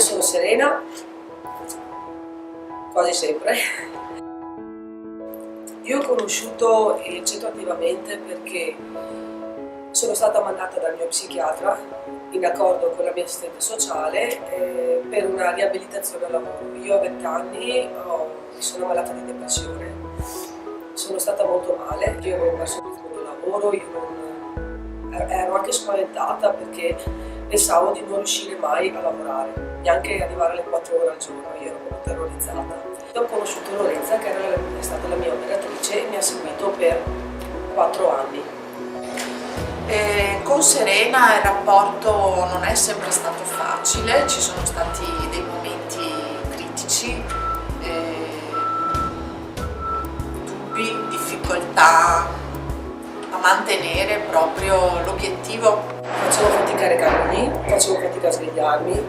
sono Serena, quasi sempre. Io ho conosciuto il centro attivamente perché sono stata mandata dal mio psichiatra in accordo con la mia assistente sociale per una riabilitazione al lavoro. Io a 20 anni mi sono ammalata di depressione, sono stata molto male, io avevo perso il ritmo del lavoro, ero anche spaventata perché pensavo di non riuscire mai a lavorare, neanche arrivare alle 4 ore al giorno, io ero proprio terrorizzata. Ho conosciuto Lorenza, che è stata la mia operatrice, e mi ha seguito per 4 anni. Con Serena il rapporto non è sempre stato facile, ci sono stati dei momenti critici, dubbi, difficoltà a mantenere proprio l'obiettivo. Facevo fatica a recarmi, facevo fatica a svegliarmi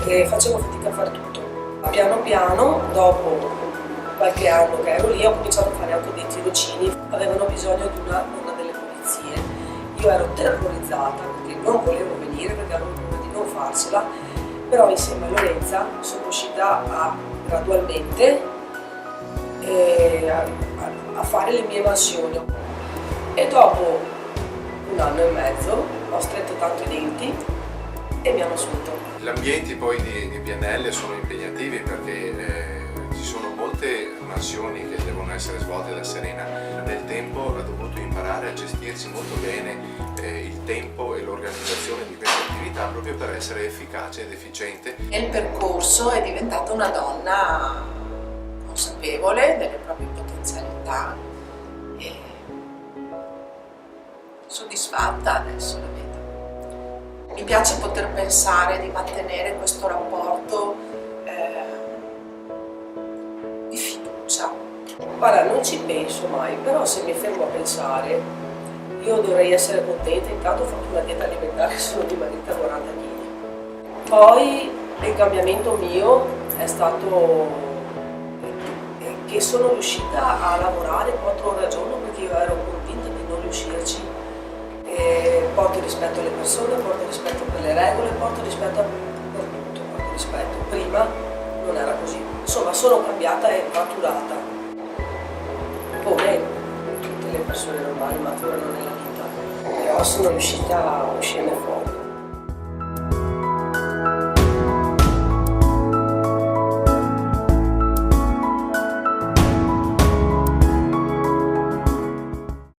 e facevo fatica a fare tutto. Piano piano, dopo qualche anno che ero lì, ho cominciato a fare anche dei tirocini. Avevano bisogno di una delle pulizie. Io ero terrorizzata perché non volevo venire, perché avevo paura di non farsela, però insieme a Lorenza sono riuscita gradualmente a fare le mie mansioni. E dopo 1 anno e mezzo ho stretto tanto i denti e mi hanno assunto. Gli ambienti poi di PNL sono impegnativi perché ci sono molte mansioni che devono essere svolte da Serena. Nel tempo ha dovuto imparare a gestirsi molto bene il tempo e l'organizzazione di queste attività proprio per essere efficace ed efficiente. Nel percorso è diventata una donna consapevole delle proprie potenzialità e soddisfatta adesso la vedo. Mi piace poter pensare di mantenere questo rapporto di fiducia. Guarda, non ci penso mai, però se mi fermo a pensare, io dovrei essere contenta. Intanto ho fatto una dieta alimentare, sono dimagrita 40 kg. Poi il cambiamento mio è stato che sono riuscita a lavorare 4 ore al giorno perché io ero convinta di non riuscirci. Porto rispetto alle persone, porto rispetto per le regole, porto rispetto per tutto, porto rispetto. Prima non era così. Insomma, sono cambiata e maturata. Come tutte le persone normali maturano nella vita. Però sono riuscita a uscirne fuori.